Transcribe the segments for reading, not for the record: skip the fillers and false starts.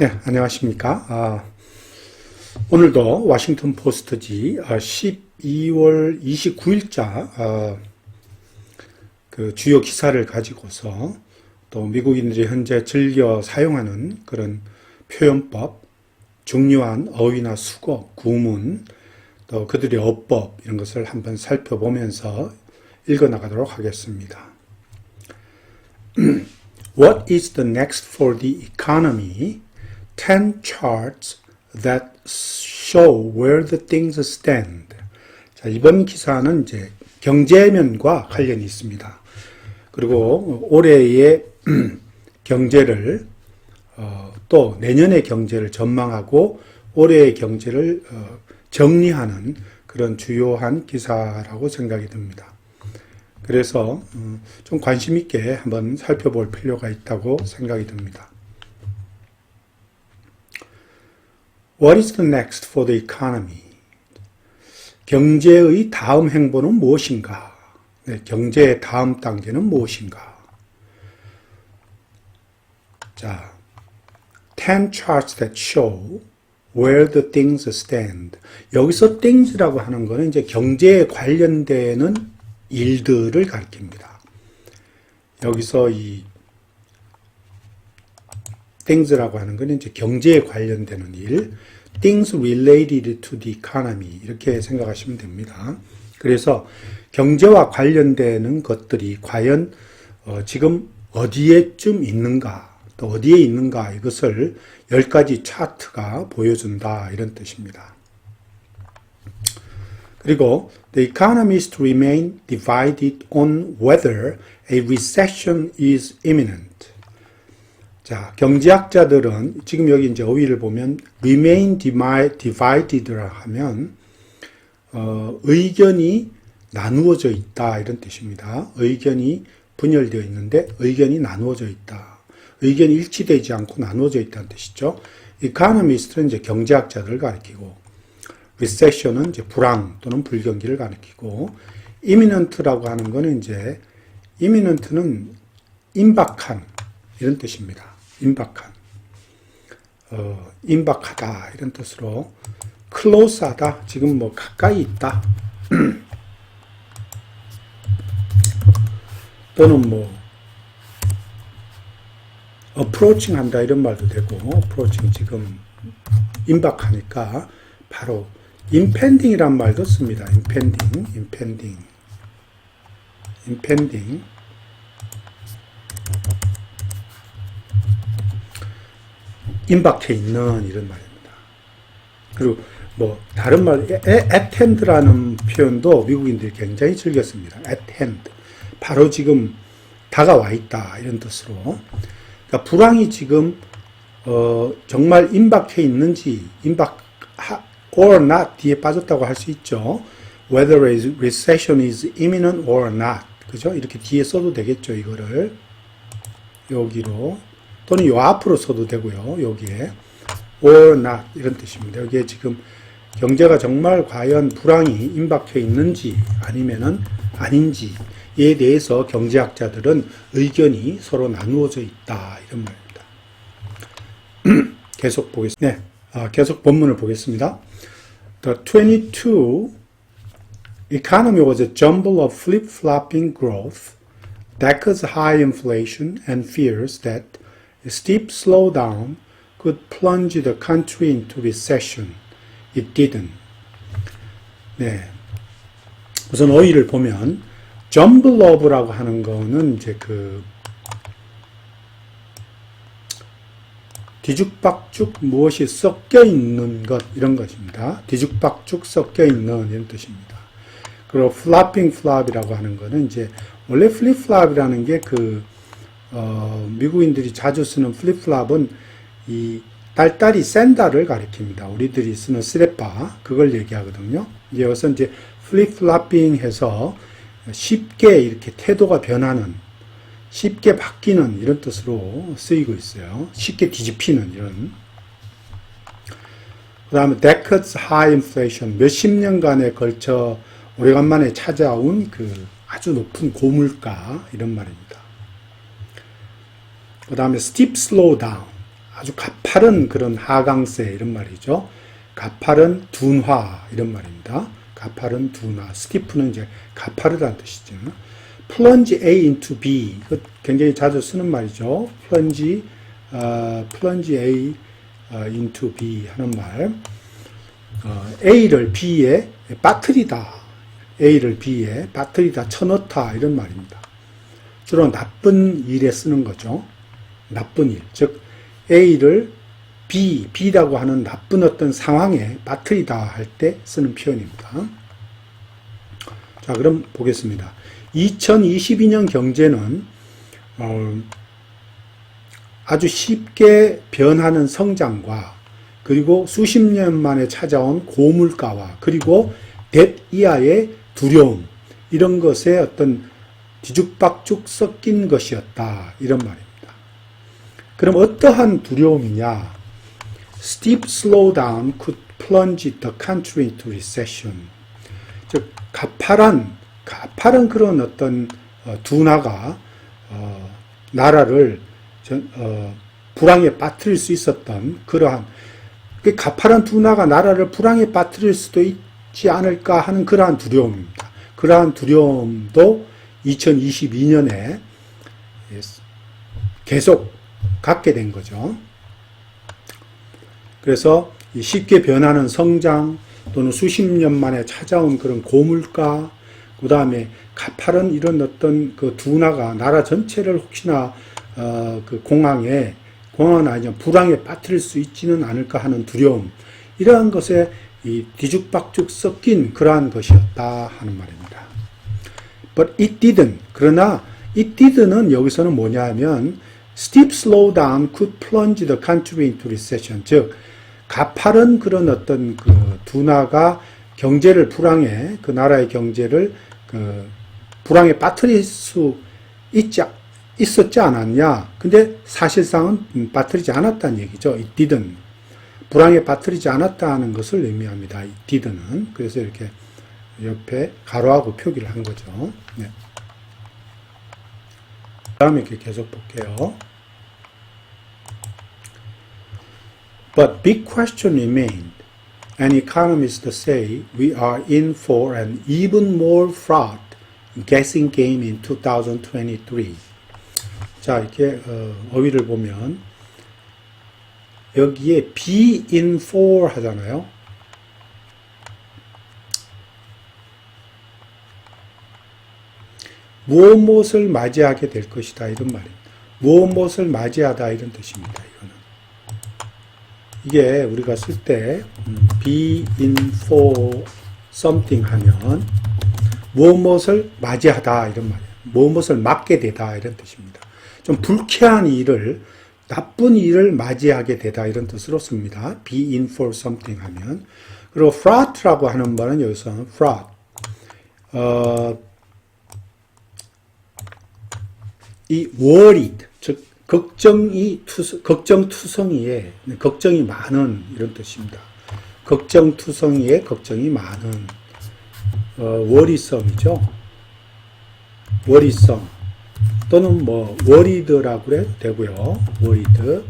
네, 안녕하십니까. 오늘도 워싱턴 포스트지 12월 29일자 그 주요 기사를 가지고서 또 미국인들이 현재 즐겨 사용하는 그런 표현법, 중요한 어휘나 수거, 구문, 또 그들의 어법 이런 것을 한번 살펴보면서 읽어나가도록 하겠습니다. What is the next for the economy? 10 charts that show where the things stand. 자, 이번 기사는 이제 경제면과 관련이 있습니다. 그리고 올해의 경제를 또 내년의 경제를 전망하고 올해의 경제를 정리하는 그런 주요한 기사라고 생각이 듭니다. 그래서 좀 관심 있게 한번 살펴볼 필요가 있다고 생각이 듭니다. What is the next for the economy? 경제의 다음 행보는 무엇인가? 네, 경제의 다음 단계는 무엇인가? 자, 10 charts that show where the things stand. 여기서 things라고 하는 거는 이제 경제에 관련되는 일들을 가리킵니다. 여기서 이 things라고 하는 건 이제 경제에 관련되는 일, things related to the economy 이렇게 생각하시면 됩니다. 그래서 경제와 관련되는 것들이 과연 지금 어디에쯤 있는가, 또 어디에 있는가 이것을 10가지 차트가 보여준다 이런 뜻입니다. 그리고 the economy is to remain divided on whether a recession is imminent. 자, 경제학자들은 지금 여기 이제 어휘를 보면 remain divided라 하면 의견이 나누어져 있다 이런 뜻입니다. 의견이 분열되어 있는데 의견이 나누어져 있다. 의견이 일치되지 않고 나누어져 있다는 뜻이죠. economist는 이제 경제학자들을 가리키고 recession은 이제 불황 또는 불경기를 가리키고 imminent라고 하는 거는 이제 imminent는 임박한 이런 뜻입니다. 임박한, 임박하다 이런 뜻으로 close하다, 지금 뭐 가까이 있다 또는 뭐 approaching 한다 이런 말도 되고 approaching 지금 임박하니까 바로 impending이란 말도 씁니다. impending 임박해 있는 이런 말입니다. 그리고 뭐 다른 말 at hand라는 표현도 미국인들이 굉장히 즐겼습니다. at hand, 바로 지금 다가와 있다 이런 뜻으로. 그러니까 불황이 지금 정말 임박해 있는지 or not 뒤에 빠졌다고 할 수 있죠. Whether a recession is imminent or not, 그죠? 이렇게 뒤에 써도 되겠죠. 이거를 여기로 또는 요 앞으로 써도 되고요. 여기에 or not 이런 뜻입니다. 여기에 지금 경제가 정말 과연 불황이 임박해 있는지 아니면은 아닌지에 대해서 경제학자들은 의견이 서로 나누어져 있다 이런 말입니다. 계속 보겠습니다. 네, 계속 본문을 보겠습니다. The 22 economy was a jumble of flip-flopping growth, decades high inflation, and fears that a steep slowdown could plunge the country into recession. It didn't. 네. 우선 어휘를 보면 jumble of라고 하는 거는 이제 그 뒤죽박죽 무엇이 섞여 있는 것 이런 것입니다. 뒤죽박죽 섞여 있는 이런 뜻입니다. 그리고 flopping flop이라고 하는 거는 이제 원래 flip flop이라는 게 미국인들이 자주 쓰는 플립플랍은 이 딸딸이 샌달을 가리킵니다. 우리들이 쓰는 스레빠 그걸 얘기하거든요. 이제 여기서 이제 플립플랍빙 해서 쉽게 이렇게 태도가 변하는, 쉽게 바뀌는 이런 뜻으로 쓰이고 있어요. 쉽게 뒤집히는 이런. 그 다음에 decades high inflation, 몇십 년간에 걸쳐 오래간만에 찾아온 그 아주 높은 고물가 이런 말입니다. 그 다음에 steep slowdown, 아주 가파른 그런 하강세 이런 말이죠. 가파른 둔화 이런 말입니다. 가파른 둔화. 스티프는 이제 가파르다는 뜻이죠. plunge A into B. 이거 굉장히 자주 쓰는 말이죠. plunge A into B 하는 말. A를 B에 빠뜨리다. A를 B에 빠뜨리다, 쳐넣다 이런 말입니다. 주로 나쁜 일에 쓰는 거죠. 나쁜 일. 즉 A를 B라고 하는 나쁜 어떤 상황에 빠뜨리다 할 때 쓰는 표현입니다. 자, 그럼 보겠습니다. 2022년 경제는 아주 쉽게 변하는 성장과 그리고 수십 년 만에 찾아온 고물가와 그리고 뎃 이하의 두려움 이런 것에 어떤 뒤죽박죽 섞인 것이었다 이런 말입니다. 그럼 어떠한 두려움이냐? Steep slowdown could plunge the country into recession. 즉 가파른 그런 어떤 둔화가 나라를 불황에 빠뜨릴 수 있었던 그러한 가파른 둔화가 나라를 불황에 빠뜨릴 수도 있지 않을까 하는 그러한 두려움입니다. 그러한 두려움도 2022년에 계속 갖게 된 거죠. 그래서 쉽게 변하는 성장 또는 수십 년 만에 찾아온 그런 고물가, 그 다음에 가파른 이런 어떤 그 둔화가 나라 전체를 혹시나 그 공황은 아니면 불황에 빠뜨릴 수 있지는 않을까 하는 두려움, 이러한 것에 이 뒤죽박죽 섞인 그러한 것이었다 하는 말입니다. But it didn't. 그러나 it didn't는 여기서는 뭐냐면 steep slowdown could plunge the country into recession. 즉 가파른 그런 어떤 그 둔화가 경제를 불황에 그 나라의 경제를 그 불황에 빠뜨릴 수 있었지 않았냐? 근데 사실상은 빠뜨리지 않았다는 얘기죠. It didn't. 불황에 빠뜨리지 않았다는 것을 의미합니다. It didn't. 그래서 이렇게 옆에 가로하고 표기를 한 거죠. 네. 다음에 이렇게 계속 볼게요. But big question remained, and economists say we are in for an even more fraught guessing game in 2023. 자, 이렇게 어휘를 보면 여기에 be in for 하잖아요. 무엇을 맞이하게 될 것이다 이런 말입니다. 무엇을 맞이하다 이런 뜻입니다. 이거는 이게 우리가 쓸 때 be in for something 하면 무엇을 맞이하다 이런 말이에요. 무엇을 맞게 되다 이런 뜻입니다. 좀 불쾌한 일을, 나쁜 일을 맞이하게 되다 이런 뜻으로 씁니다. be in for something 하면. 그리고 fraught라고 하는 말은 여기서 fraught 이 worried, 즉 걱정투성이에 걱정이 많은 이런 뜻입니다. 걱정투성이에 걱정이 많은 worrisome이죠. worrisome 또는 뭐 worried라고 해도 되고요. worried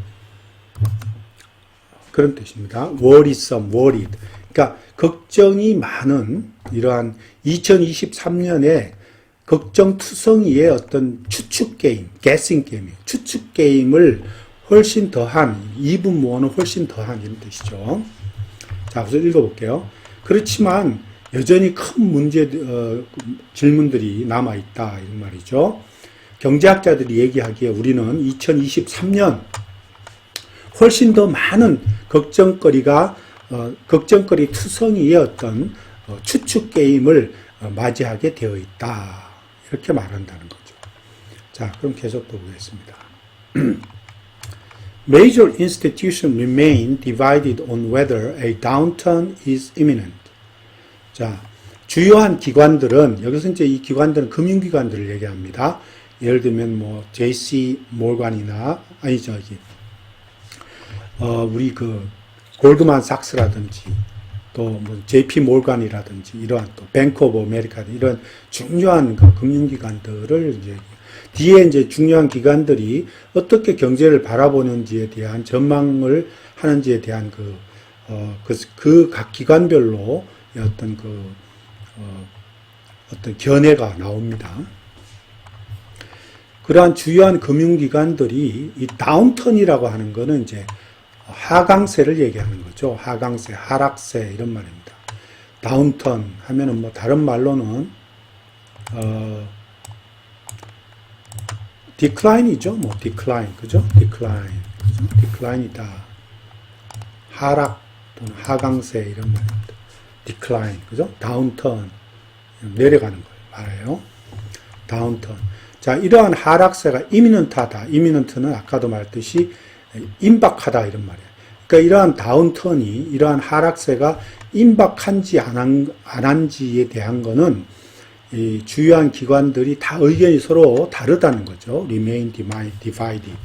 그런 뜻입니다. worrisome, worried. 그러니까 걱정이 많은 이러한 2023년에 걱정투성이의 어떤 추측게임, guessing 게임이에요. 추측게임을 훨씬 더한, 이분모어는 훨씬 더한 이런 뜻이죠. 자, 우선 읽어볼게요. 그렇지만 여전히 큰 문제, 질문들이 남아있다 이런 말이죠. 경제학자들이 얘기하기에 우리는 2023년 훨씬 더 많은 걱정거리 투성이의 어떤 추측게임을 맞이하게 되어 있다. 이렇게 말한다는 거죠. 자, 그럼 계속 또 보겠습니다. Major institutions remain divided on whether a downturn is imminent. 자, 주요한 기관들은, 여기서 이제 이 기관들은 금융기관들을 얘기합니다. 예를 들면 뭐 JC 몰간이나 우리 그 골드만삭스라든지 또 뭐 JP 몰간이라든지 이러한 또 뱅크 오브 아메리카 이런 중요한 그 금융기관들을 이제 뒤에 이제 중요한 기관들이 어떻게 경제를 바라보는지에 대한 전망을 하는지에 대한 그 각 기관별로 어떤 견해가 나옵니다. 그러한 주요한 금융기관들이 이 다운턴이라고 하는 거는 이제 하강세를 얘기하는 거죠. 하강세, 하락세 이런 말입니다. 다운턴 하면은 뭐 다른 말로는 decline이죠. 뭐 decline, 그죠? decline, 그죠? decline이다. 하락 또는 하강세 이런 말입니다. decline, 그죠? 다운턴 내려가는 걸 말해요. 다운턴. 자, 이러한 하락세가 imminent하다. imminent는 아까도 말했듯이 임박하다 이런 말이에요. 그러니까 이러한 다운턴이 이러한 하락세가 임박한지 안 한지에 대한 거는 이 주요한 기관들이 다 의견이 서로 다르다는 거죠. remain divided.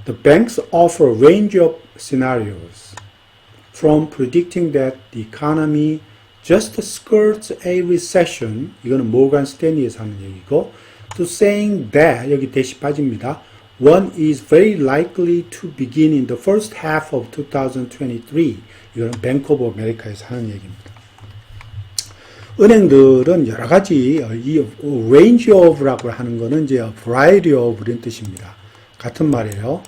The banks offer a range of scenarios from predicting that the economy just skirts a recession, 이거는 모건 스탠리에서 하는 얘기고, to saying that, 여기 대시 빠집니다. One is very likely to begin in the first half of 2023. 이거는 뱅크 오브 아메리카에서 하는 얘기입니다. 은행들은 여러 가지 이 range of라고 하는 거는 이제 variety of 이런 뜻입니다. 같은 말이에요.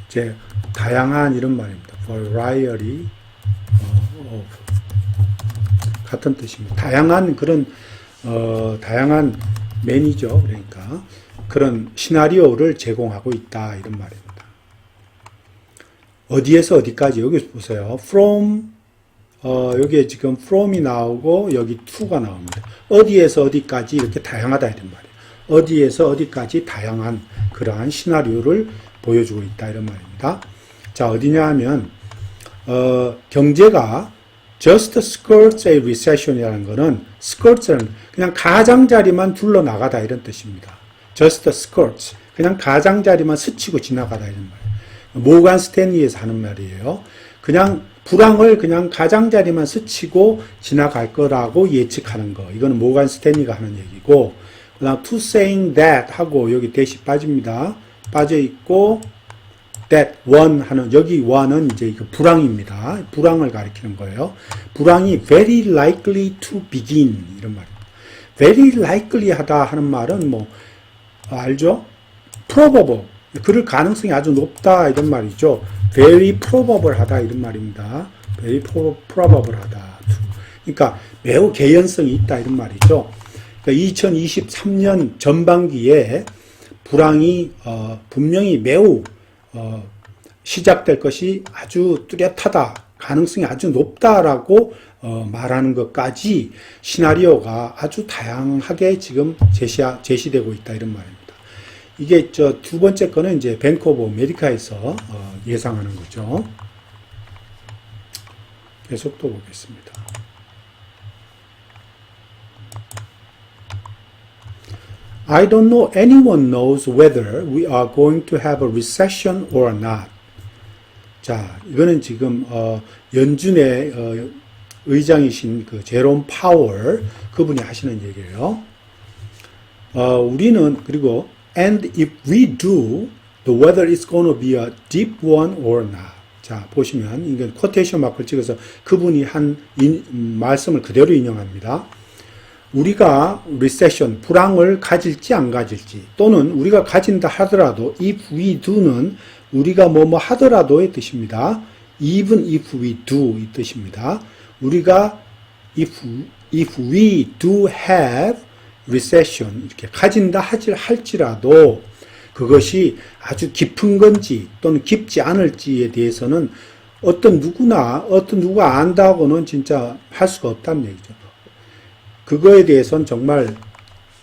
이제 다양한 이런 말입니다. variety of 같은 뜻입니다. 다양한 그런 다양한 매니저 그러니까 그런 시나리오를 제공하고 있다 이런 말입니다. 어디에서 어디까지 여기 보세요. from 여기에 지금 from이 나오고 여기 to가 나옵니다. 어디에서 어디까지 이렇게 다양하다 이런 말이에요. 어디에서 어디까지 다양한 그러한 시나리오를 보여주고 있다 이런 말입니다. 자, 어디냐 하면 경제가 just skirts a recession이라는 거는 skirts는 그냥 가장자리만 둘러 나가다 이런 뜻입니다. just skirts 그냥 가장자리만 스치고 지나가다 이런 말이에요. 모건 스탠리에서 하는 말이에요. 그냥 불황을 그냥 가장자리만 스치고 지나갈 거라고 예측하는 거. 이거는 모건 스탠리가 하는 얘기고, 그다음 to saying that 하고 여기 대시 빠집니다. 빠져 있고 that one 하는 여기 one은 이제 이거 불황입니다. 불황을 가리키는 거예요. 불황이 very likely to begin 이런 말입니다. very likely 하다 하는 말은 뭐 알죠? probable 그럴 가능성이 아주 높다 이런 말이죠. very probable 하다 이런 말입니다. very probable 하다. 그러니까 매우 개연성이 있다 이런 말이죠. 그러니까 2023년 전반기에 불황이 분명히 매우 시작될 것이 아주 뚜렷하다, 가능성이 아주 높다라고 말하는 것까지 시나리오가 아주 다양하게 지금 제시되고 있다 이런 말입니다. 이게 두 번째 거는 이제 뱅크 오브 아메리카에서 예상하는 거죠. 계속 또 보겠습니다. I don't know anyone knows whether we are going to have a recession or not. 자, 이거는 지금 연준의 의장이신 그 제롬 파월 그분이 하시는 얘기예요. 우리는 그리고 and if we do, the whether it's going to be a deep one or not. 자, 보시면 이게 쿼테이션 마크를 찍어서 그분이 한 말씀을 그대로 인용합니다. 우리가 리세션, 불황을 가질지 안 가질지, 또는 우리가 가진다 하더라도 if we do는 우리가 뭐뭐 하더라도의 뜻입니다. even if we do 이 뜻입니다. 우리가 if we do have recession 이렇게 가진다 할지라도 그것이 아주 깊은 건지 또는 깊지 않을지에 대해서는 어떤 누가 안다고는 진짜 할 수가 없다는 얘기죠. 그거에 대해서는 정말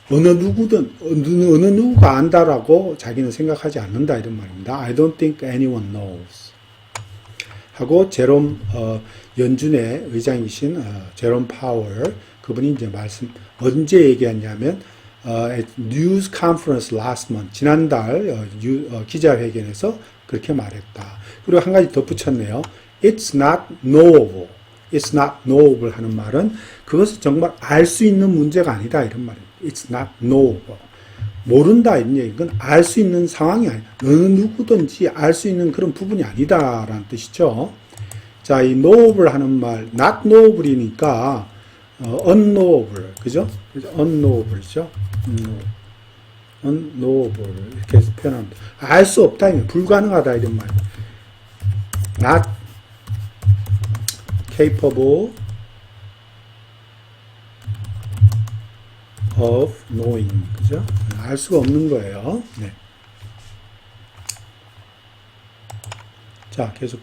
어느 누구가 안다라고 자기는 생각하지 않는다 이런 말입니다. I don't think anyone knows. 하고 제롬 연준의 의장이신 제롬 파월 그분이 이제 언제 얘기했냐면 at news conference last month 지난달 기자회견에서 그렇게 말했다. 그리고 한 가지 덧붙였네요. It's not knowable. It's not knowable 하는 말은 그것은 정말 알 수 있는 문제가 아니다 이런 말입니다. It's not knowable. 모른다 이런 얘기는 알 수 있는 상황이 아니야. 어느 누구든지 알 수 있는 그런 부분이 아니다라는 뜻이죠. 자, 이 knowable 하는 말, not knowable이니까 unknowable, 그죠? unknowable이죠. unknowable 이렇게 해서 표현합니다. 알 수 없다, 불가능하다 이런 말. not capable of knowing, 그죠? 알 수가 없는 거예요. 네. 자, 계속.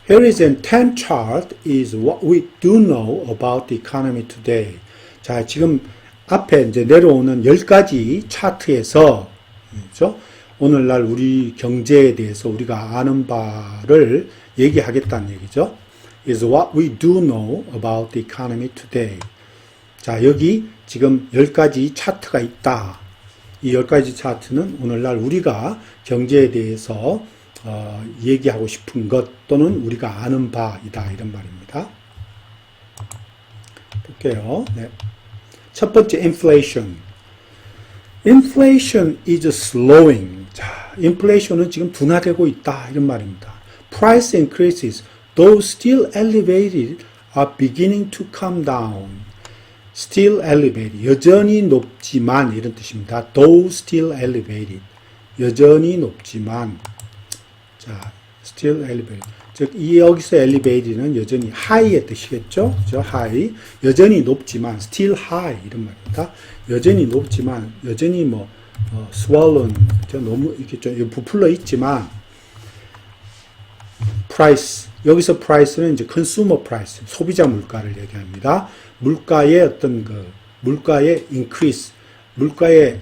Here is an 10 chart is what we do know about the economy today. 자, 지금 앞에 이제 내려오는 10가지 차트에서, 그죠? 오늘날 우리 경제에 대해서 우리가 아는 바를 얘기하겠다는 얘기죠. is what we do know about the economy today. 자, 여기 지금 10가지 차트가 있다. 이 10가지 차트는 오늘날 우리가 경제에 대해서 얘기하고 싶은 것 또는 우리가 아는 바이다. 이런 말입니다. 볼게요. 네. 첫 번째, inflation. Inflation is slowing. 자, 인플레이션은 지금 둔화되고 있다. 이런 말입니다. Price increases, though still elevated, are beginning to come down. Still elevated. 여전히 높지만 이런 뜻입니다. Though still elevated. 여전히 높지만. 자, still elevated. 즉, 여기서 elevated는 여전히 high의 뜻이겠죠? 그죠? high. 여전히 높지만, still high. 이런 말입니다. 여전히 높지만, 여전히 swollen. 그죠? 너무 이렇게 좀 부풀러 있지만, price. 여기서 price는 이제 consumer price. 소비자 물가를 얘기합니다. 물가의 어떤 물가의 increase. 물가의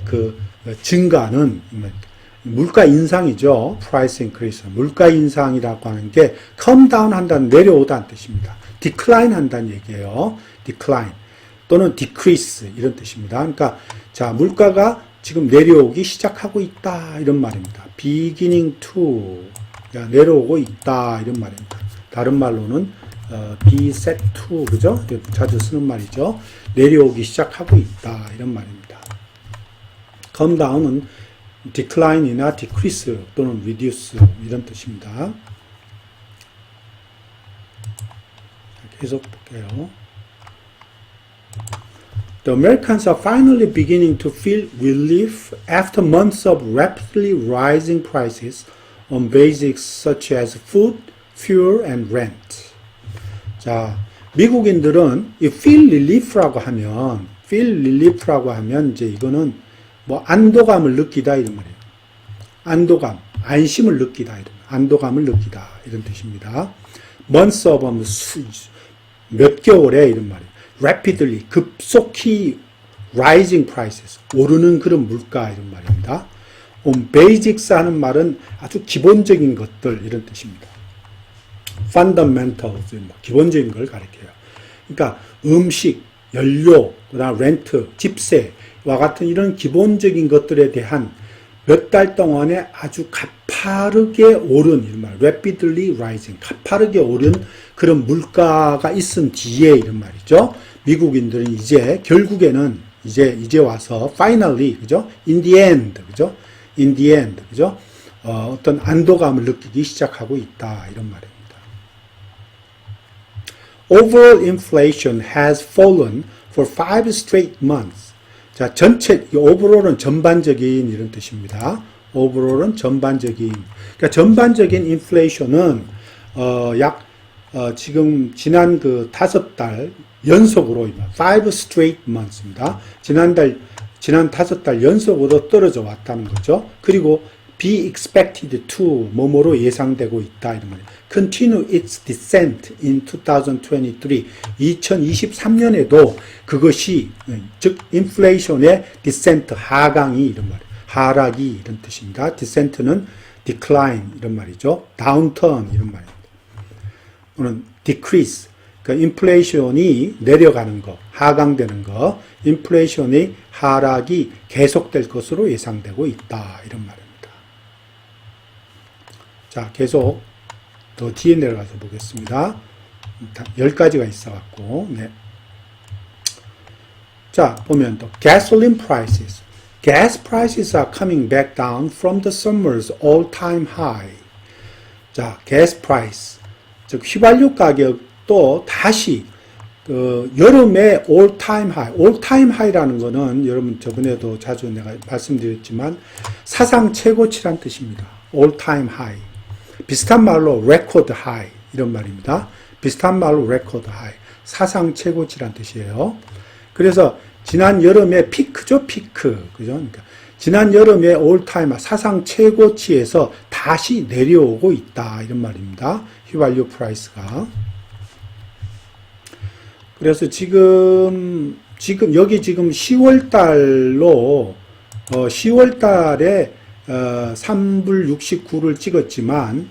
증가는, 물가 인상이죠. price increase. 물가 인상이라고 하는 게 come down 한다는 내려오다는 뜻입니다. decline 한다는 얘기예요. decline 또는 decrease 이런 뜻입니다. 그러니까 자, 물가가 지금 내려오기 시작하고 있다 이런 말입니다. beginning to 내려오고 있다 이런 말입니다. 다른 말로는 be set to 그죠? 자주 쓰는 말이죠. 내려오기 시작하고 있다 이런 말입니다. come down은 decline이나 decrease 또는 reduce 이런 뜻입니다. 계속 볼게요. The Americans are finally beginning to feel relief after months of rapidly rising prices on basics such as food, fuel, and rent. 자, 미국인들은 이 feel relief라고 하면 이제 이거는 안도감을 느끼다 이런 말이에요. 안도감, 안심을 느끼다 이런 안도감을 느끼다 이런 뜻입니다. months of 몇 개월에 이런 말이에요. rapidly 급속히 rising prices 오르는 그런 물가 이런 말입니다. on basics 하는 말은 아주 기본적인 것들 이런 뜻입니다. fundamentals 기본적인 걸 가리켜요. 그러니까 음식, 연료, 그다음 렌트, 집세와 같은 이런 기본적인 것들에 대한 몇 달 동안에 아주 가파르게 오른 이런 말, rapidly rising, 가파르게 오른 그런 물가가 있은 뒤에 이런 말이죠. 미국인들은 이제 결국에는 이제 와서 finally 그죠? in the end 그죠? in the end 그죠? 어떤 안도감을 느끼기 시작하고 있다 이런 말입니다. Overall inflation has fallen for 5 straight months. 자, 전체, overall은 전반적인 이런 뜻입니다. overall은 전반적인. 그러니까 전반적인 인플레이션은, 지금 지난 5달 연속으로, 5 straight months입니다. 지난 5달 연속으로 떨어져 왔다는 거죠. 그리고 be expected to, 뭐뭐로 예상되고 있다, 이런 말이에요. continue its descent in 2023. 2023년에도 그것이, 즉, 인플레이션의 descent, 하강이 이런 말이에요. 하락이 이런 뜻입니다. descent는 decline 이런 말이죠. downturn 이런 말입니다. 또는 decrease, 그러니까 인플레이션이 내려가는 거, 하강되는 거, 인플레이션의 하락이 계속될 것으로 예상되고 있다, 이런 말입니다. 자, 계속 더 뒤에 내려가서 보겠습니다. 10가지가 있어갖고, 네. 자, 보면 또 gasoline prices. Gas prices are coming back down from the summer's all-time high. 자, gas price, 즉 휘발유 가격도 다시 여름에 all-time high, all-time high라는 거는 여러분 저번에도 자주 내가 말씀드렸지만 사상 최고치란 뜻입니다. all-time high. 비슷한 말로 record high 이런 말입니다. 비슷한 말로 record high. 사상 최고치란 뜻이에요. 그래서 지난 여름에 피크죠, 피크. 그죠? 그러니까 지난 여름에 all-time 사상 최고치에서 다시 내려오고 있다. 이런 말입니다. 휘발유 프라이스가. 그래서 지금 여기 지금 10월 달로 10월 달에 3불 69를 찍었지만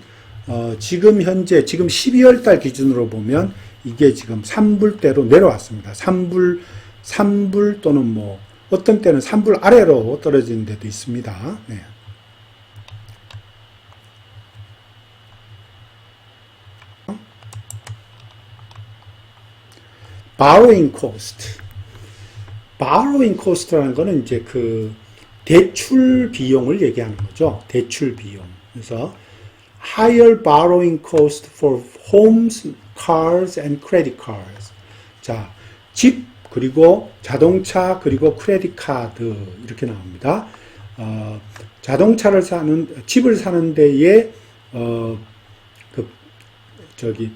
지금 현재 지금 12월 달 기준으로 보면 이게 지금 3불대로 내려왔습니다. 3불 또는 뭐 어떤 때는 3불 아래로 떨어지는 데도 있습니다. 네. borrowing cost. borrowing cost라는 거는 이제 그 대출 비용을 얘기하는 거죠. 대출 비용. 그래서 higher borrowing cost for homes, cars and credit cards. 자, 집 그리고 자동차 그리고 크레딧 카드 이렇게 나옵니다. 집을 사는 데에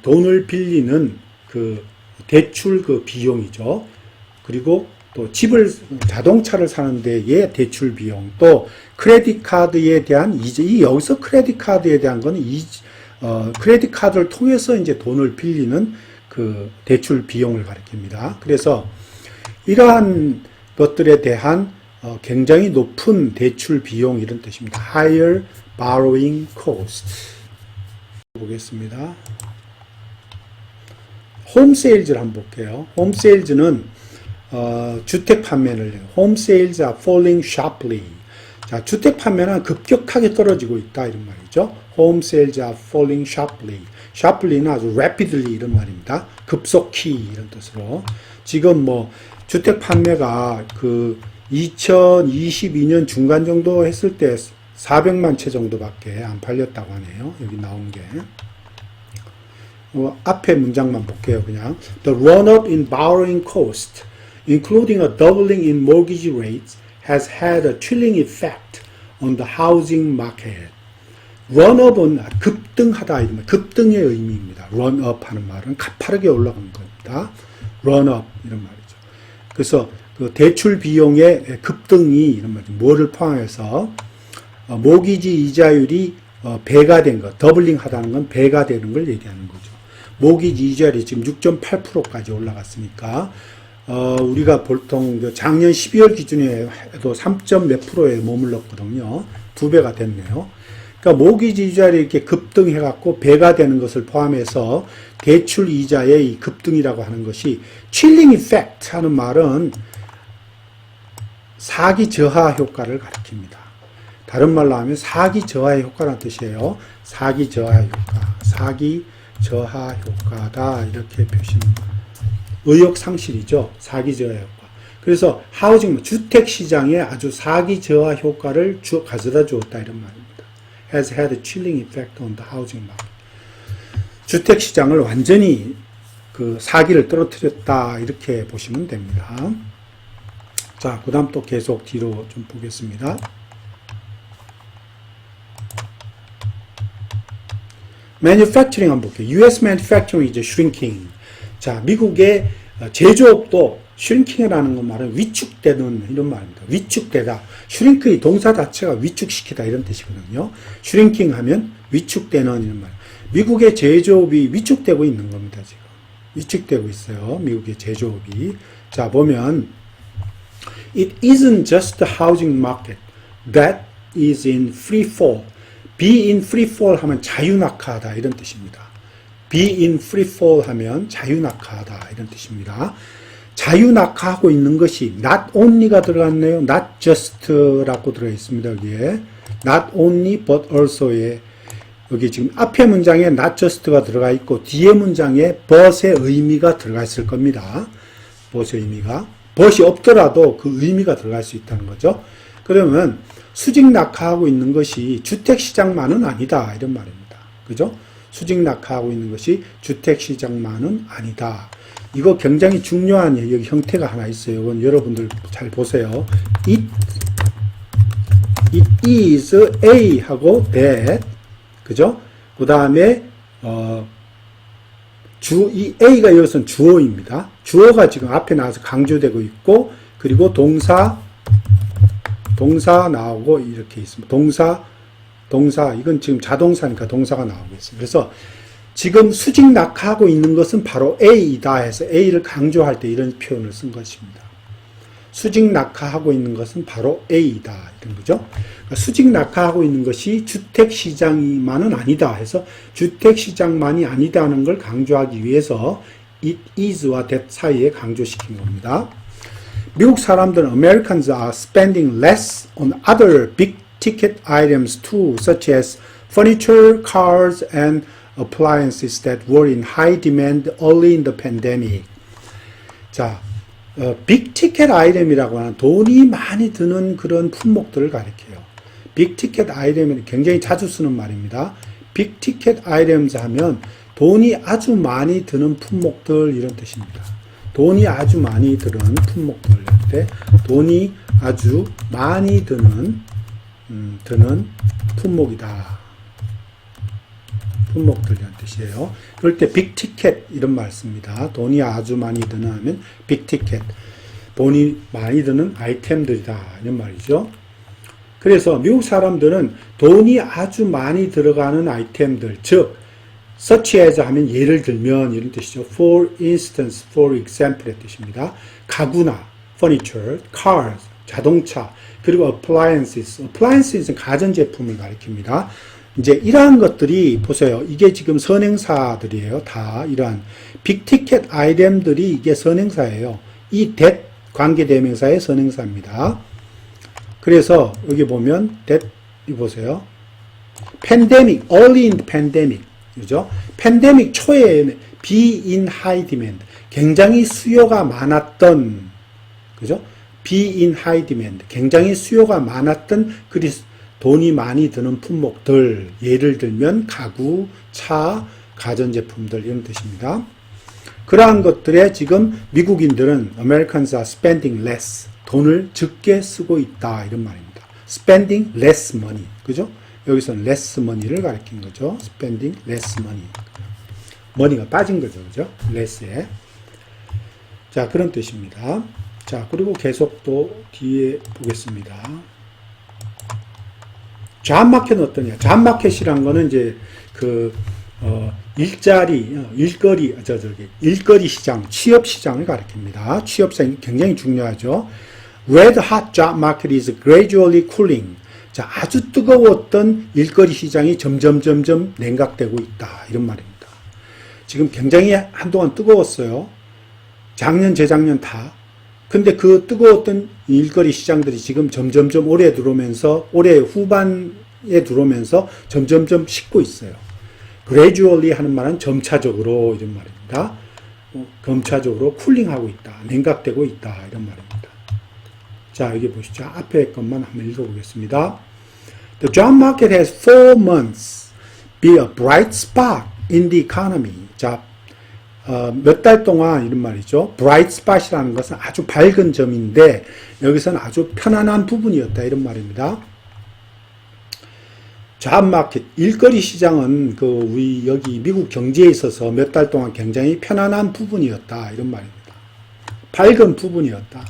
돈을 빌리는 그 대출 그 비용이죠. 그리고 또 자동차를 사는 데에 대출 비용, 또 크레딧 카드에 대한 이제 여기서 크레딧 카드에 대한 거는 크레딧 카드를 통해서 이제 돈을 빌리는 그 대출 비용을 가리킵니다. 그래서 이러한 것들에 대한 굉장히 높은 대출 비용 이런 뜻입니다. higher borrowing cost. 보겠습니다. 홈 세일즈를 한번 볼게요. 홈 세일즈는 주택 판매를 해요. Home sales are falling sharply. 자, 주택 판매는 급격하게 떨어지고 있다 이런 말이죠. Home sales are falling sharply. sharply는 아주 rapidly 이런 말입니다. 급속히 이런 뜻으로. 지금 뭐 주택 판매가 그 2022년 중간 정도 했을 때 400만 채 정도밖에 안 팔렸다고 하네요. 여기 나온 게. 앞에 문장만 볼게요. 그냥 The run-up in borrowing cost, including a doubling in mortgage rates, has had a chilling effect on the housing market. run-up은 급등하다, 이런 말, 급등의 의미입니다. run-up 하는 말은 가파르게 올라간 겁니다. run-up 이런 말이죠. 그래서 그 대출 비용의 급등이 이런 말이죠. 뭐를 포함해서 모기지 이자율이 배가 된 것, 더블링 하다는 건 배가 되는 걸 얘기하는 거죠. 모기지 이자율이 지금 6.8%까지 올라갔으니까 우리가 보통 작년 12월 기준에 해도 3몇 %에 머물렀거든요. 2배가 됐네요. 그러니까 모기지 이자율이 이렇게 급등해갖고 배가 되는 것을 포함해서 대출 이자의 이 급등이라고 하는 것이 chilling effect 하는 말은 사기 저하 효과를 가리킵니다. 다른 말로 하면 사기 저하의 효과라는 뜻이에요. 사기 저하 효과, 사기 저하 효과다 이렇게 표시는 의욕 상실이죠. 사기 저하 효과. 그래서 하우징 주택 시장에 아주 사기 저하 효과를 가져다 주었다 이런 말입니다. Has had a chilling effect on the housing market. 주택 시장을 완전히 그 사기를 떨어뜨렸다 이렇게 보시면 됩니다. 자, 그다음 또 계속 뒤로 좀 보겠습니다. Manufacturing 한번 볼게요. US manufacturing is shrinking. 자, 미국의 제조업도 shrinking이라는 건 말은 위축되는 이런 말입니다. 위축되다. shrink 동사 자체가 위축시키다 이런 뜻이거든요. shrinking 하면 위축되는 이런 말. 미국의 제조업이 위축되고 있는 겁니다. 지금 위축되고 있어요. 미국의 제조업이. 자, 보면 It isn't just the housing market that is in free fall. Be in free fall 하면 자유낙하하다 이런 뜻입니다. Be in free fall 하면 자유낙하하다 이런 뜻입니다. 자유낙하하고 있는 것이 not only가 들어갔네요. not just라고 들어있습니다. 여기에 not only but also에 여기 지금 앞에 문장에 not just가 들어가 있고 뒤에 문장에 but의 의미가 들어가 있을 겁니다. but의 의미가. but이 없더라도 그 의미가 들어갈 수 있다는 거죠. 그러면 수직 낙하하고 있는 것이 주택시장만은 아니다. 이런 말입니다. 그죠? 수직 낙하하고 있는 것이 주택시장만은 아니다. 이거 굉장히 중요한 여기 형태가 하나 있어요. 이건 여러분들 잘 보세요. It is A 하고 that. 그죠? 그 다음에, 이 A가 여기서는 주어입니다. 주어가 지금 앞에 나와서 강조되고 있고, 그리고 동사 나오고 이렇게 있습니다. 동사, 이건 지금 자동사니까 동사가 나오고 있어요. 그래서 지금 수직 낙하하고 있는 것은 바로 A이다 해서 A를 강조할 때 이런 표현을 쓴 것입니다. 수직 낙하하고 있는 것은 바로 A이다. 이런 거죠. 그러니까 수직 낙하하고 있는 것이 주택시장만은 아니다 해서 주택시장만이 아니다는 걸 강조하기 위해서 it is와 that 사이에 강조시킨 겁니다. 미국 사람들은 Americans are spending less on other big ticket items too, such as furniture, cars, and appliances that were in high demand early in the pandemic. 자, 빅티켓 아이템이라고 하는 돈이 많이 드는 그런 품목들을 가리켜요. 빅티켓 아이템은 굉장히 자주 쓰는 말입니다. 빅티켓 아이템즈 하면 돈이 아주 많이 드는 품목들 이런 뜻입니다. 돈이 아주 많이 드는 품목들 때 돈이 아주 많이 드는 품목이다. 품목들이란 뜻이에요. 그럴 때 빅티켓 이런 말 씁니다. 돈이 아주 많이 드는 하면 빅티켓. 돈이 많이 드는 아이템들이다. 이런 말이죠. 그래서 미국 사람들은 돈이 아주 많이 들어가는 아이템들, 즉 such as 하면 예를 들면 이런 뜻이죠. For instance, for example의 뜻입니다. 가구나 furniture, cars, 자동차, 그리고 appliances. appliances는 가전제품을 가리킵니다. 이제 이러한 것들이 보세요. 이게 지금 선행사들이에요. 다 이러한 빅티켓 아이템들이 이게 선행사예요. 이 that 관계대명사의 선행사입니다. 그래서 여기 보면 that 이 보세요. pandemic, early in the pandemic. 그죠? 팬데믹 초에 be in high demand. 굉장히 수요가 많았던 그죠? be in high demand. 굉장히 수요가 많았던 돈이 많이 드는 품목들, 예를 들면 가구, 차, 가전제품들 이런 뜻입니다. 그러한 것들에 지금 미국인들은 Americans are spending less, 돈을 적게 쓰고 있다 이런 말입니다. spending less money, 그죠? 여기서는 less money를 가리킨 거죠. spending less money. money가 빠진 거죠, 그죠? less에. 자, 그런 뜻입니다. 자, 그리고 계속 또 뒤에 보겠습니다. 잡마켓은 어떠냐? 잡마켓이란 거는 이제 일거리 시장, 취업 시장을 가리킵니다. 취업 시장이 굉장히 중요하죠. Red hot job market is gradually cooling. 자, 아주 뜨거웠던 일거리 시장이 점점 냉각되고 있다. 이런 말입니다. 지금 굉장히 한동안 뜨거웠어요. 작년, 재작년 다. 근데 그 뜨거웠던 일거리 시장들이 지금 점점 올해 후반에 들어오면서 점점 식고 있어요. gradually 하는 말은 점차적으로 이런 말입니다. 점차적으로 쿨링하고 있다. 냉각되고 있다. 이런 말입니다. 자, 여기 보시죠. 앞에 것만 한번 읽어보겠습니다. The job market has 4 months be a bright spot in the economy. 자, 몇 달 동안 이런 말이죠. bright spot이라는 것은 아주 밝은 점인데 여기서는 아주 편안한 부분이었다 이런 말입니다. 잡마켓, 일거리 시장은 우리 여기 미국 경제에 있어서 몇 달 동안 굉장히 편안한 부분이었다 이런 말입니다. 밝은 부분이었다.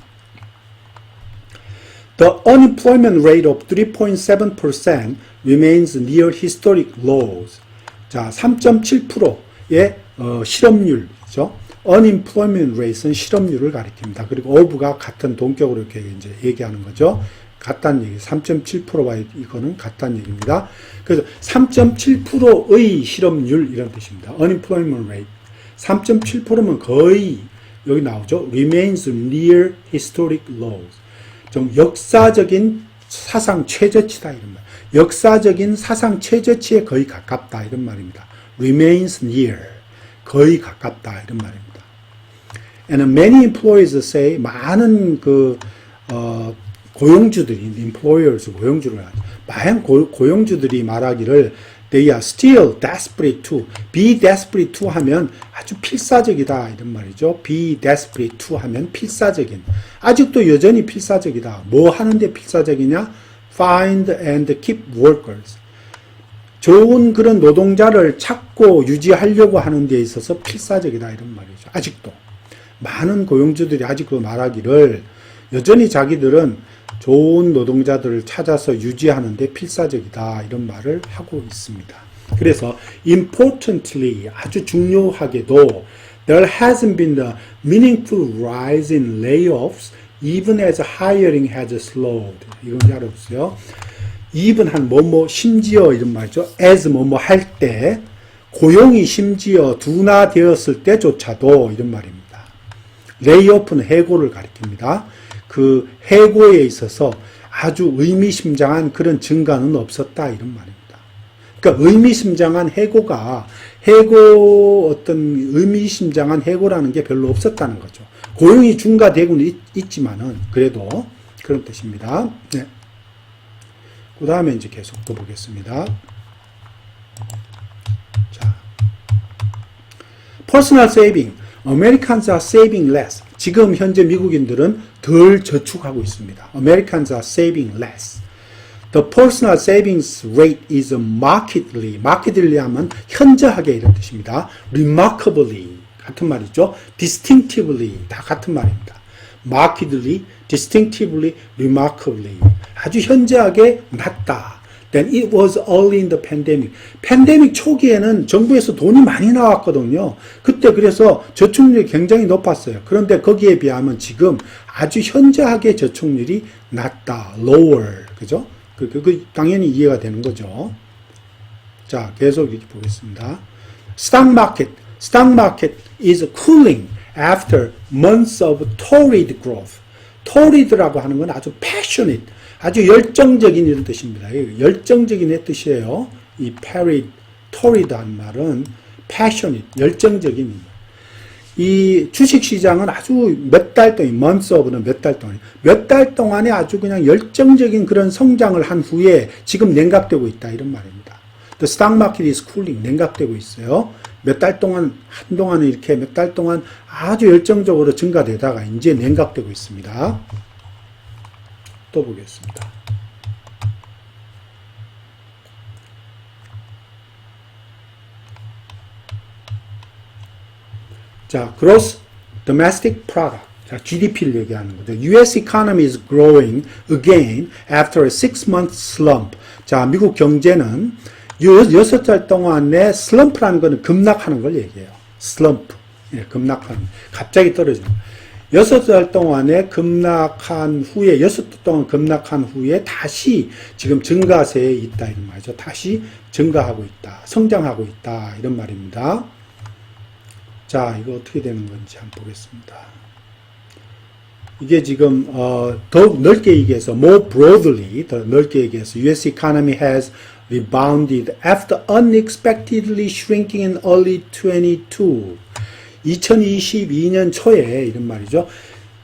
The unemployment rate of 3.7% remains near historic lows. 자, 3.7%의 실업률이죠. unemployment rate는 실업률을 가리킵니다. 그리고 of가 같은 동격으로 이렇게 이제 얘기하는 거죠. 같다는 얘기. 3.7%와 이거는 같다는 얘기입니다. 그래서 3.7%의 실업률 이런 뜻입니다. unemployment rate. 3.7%면 거의 여기 나오죠. remains near historic lows. 좀 역사적인 사상 최저치다 이런 말. 역사적인 사상 최저치에 거의 가깝다 이런 말입니다. remains near. 거의 가깝다 이런 말입니다. And many employees say 많은 고용주들이, employers, 고용주를 하죠. 많은 고용주들이 말하기를 they are still desperate to, be desperate to 하면 아주 필사적이다 이런 말이죠. be desperate to 하면 필사적인, 아직도 여전히 필사적이다. 뭐 하는데 필사적이냐? find and keep workers. 좋은 그런 노동자를 찾고 유지하려고 하는 데 있어서 필사적이다 이런 말이죠. 아직도 많은 고용주들이 아직도 말하기를 여전히 자기들은 좋은 노동자들을 찾아서 유지하는 데 필사적이다 이런 말을 하고 있습니다. 그래서 importantly, 아주 중요하게도 there hasn't been a meaningful rise in layoffs even as hiring has slowed. 이건 잘 알아보세요. even 한 뭐뭐 심지어 이런 말이죠. as 뭐뭐 할 때, 고용이 심지어 둔화되었을 때조차도 이런 말입니다. 레이오프는 해고를 가리킵니다. 그 해고에 있어서 아주 의미심장한 그런 증가는 없었다 이런 말입니다. 그러니까 의미심장한 해고가 어떤 의미심장한 해고라는 게 별로 없었다는 거죠. 고용이 증가되고는 있지만은 그래도 그런 뜻입니다. 네. 그 다음에 이제 계속 또 보겠습니다. 자, personal saving. Americans are saving less. 지금 현재 미국인들은 덜 저축하고 있습니다. Americans are saving less. The personal savings rate is markedly 하면 현저하게 이런 뜻입니다. Remarkably 같은 말이죠. Distinctively 다 같은 말입니다. Markedly, distinctively, remarkably 아주 현저하게 낮다. Then it was early in the pandemic. 팬데믹 초기에는 정부에서 돈이 많이 나왔거든요. 그때 그래서 저축률이 굉장히 높았어요. 그런데 거기에 비하면 지금 아주 현저하게 저축률이 낮다. lower. 그죠? 당연히 이해가 되는 거죠. 자, 계속 이렇게 보겠습니다. Stock market is cooling after months of torrid growth. torrid라고 하는 건 아주 passionate, 아주 열정적인 이런 뜻입니다. 열정적인 뜻이에요. 이 torrid한 말은 passionate, 열정적인. 이 주식시장은 아주 몇 달 동안, months of는 몇 달 동안, 몇 달 동안에 아주 그냥 열정적인 그런 성장을 한 후에 지금 냉각되고 있다 이런 말입니다. The stock market is cooling, 냉각되고 있어요. 몇 달 동안, 한동안은 이렇게 몇 달 동안 아주 열정적으로 증가되다가 이제 냉각되고 있습니다. 또 보겠습니다. 자, gross domestic product. 자, GDP를 얘기하는 거죠. US economy is growing again after a 6-month slump. 자, 미국 경제는 6달 동안에 슬럼프라는 것은 급락하는 걸 얘기해요. 슬럼프. 예, 급락하는. 갑자기 떨어지는. 6달 동안에 급락한 후에, 6달 동안 급락한 후에 다시 지금 증가세에 있다. 이런 말이죠. 다시 증가하고 있다. 성장하고 있다. 이런 말입니다. 자, 이거 어떻게 되는 건지 한번 보겠습니다. 이게 지금, 더욱 넓게 얘기해서, more broadly, 더 넓게 얘기해서, US economy has rebounded after unexpectedly shrinking in early 2022. 2022년 초에 이런 말이죠.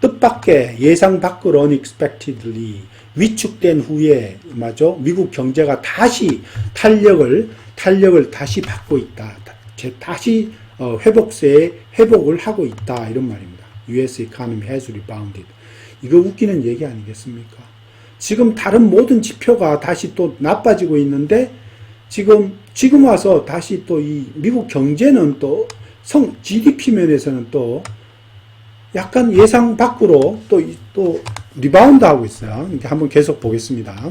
뜻밖의 예상 밖으로 unexpectedly 위축된 후에 맞죠? 미국 경제가 다시 탄력을 다시 받고 있다. 다시 회복을 하고 있다 이런 말입니다. US economy has rebounded. 이거 웃기는 얘기 아니겠습니까? 지금 다른 모든 지표가 다시 또 나빠지고 있는데 지금 와서 다시 또 이 미국 경제는 또 GDP 면에서는 또 약간 예상 밖으로 또 리바운드 하고 있어요. 이렇게 한번 계속 보겠습니다.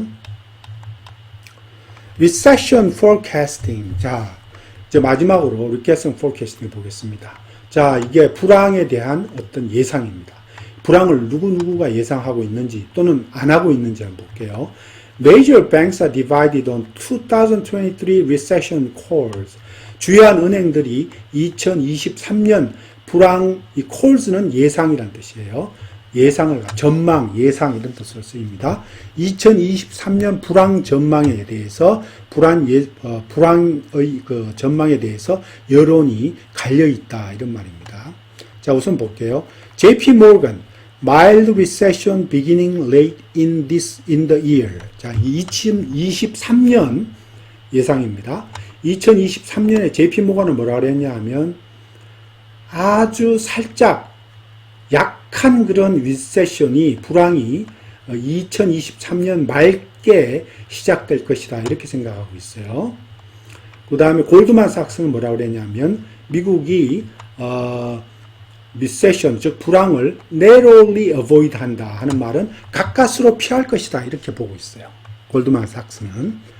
Recession forecasting. 자, 이제 마지막으로 recession forecasting 보겠습니다. 자, 이게 불황에 대한 어떤 예상입니다. 불황을 누구가 예상하고 있는지 또는 안 하고 있는지 한번 볼게요. Major banks are divided on 2023 recession calls. 주요한 은행들이 2023년 불황, 이 calls는 예상이란 뜻이에요. 전망, 예상 이런 뜻으로 쓰입니다. 2023년 불황 전망에 대해서 불황의 그 전망에 대해서 여론이 갈려 있다 이런 말입니다. 자, 우선 볼게요. JP Morgan mild recession beginning late in the year. 자, 2023년 예상입니다. 2023년에 JP 모건은 뭐라 그랬냐 하면 아주 살짝 약한 그런 리세션이 불황이 2023년 말께 시작될 것이다 이렇게 생각하고 있어요. 그 다음에 골드만삭스는 뭐라 그랬냐면 미국이 리세션 즉 불황을 narrowly avoid 한다 하는 말은 가까스로 피할 것이다 이렇게 보고 있어요. 골드만삭스는.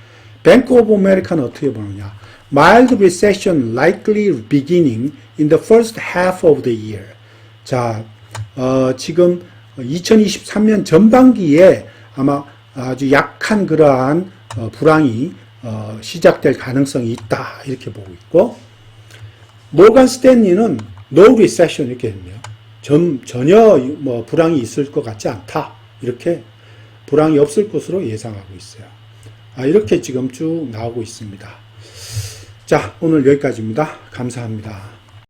뱅크 오브 아메리카는 어떻게 보느냐. mild recession likely beginning in the first half of the year. 자, 지금 2023년 전반기에 아마 아주 약한 그러한 불황이 시작될 가능성이 있다 이렇게 보고 있고, 모건 스탠리는 no recession 이렇게 했네요. 전혀 뭐 불황이 있을 것 같지 않다 이렇게 불황이 없을 것으로 예상하고 있어요. 이렇게 지금 쭉 나오고 있습니다. 자, 오늘 여기까지입니다. 감사합니다.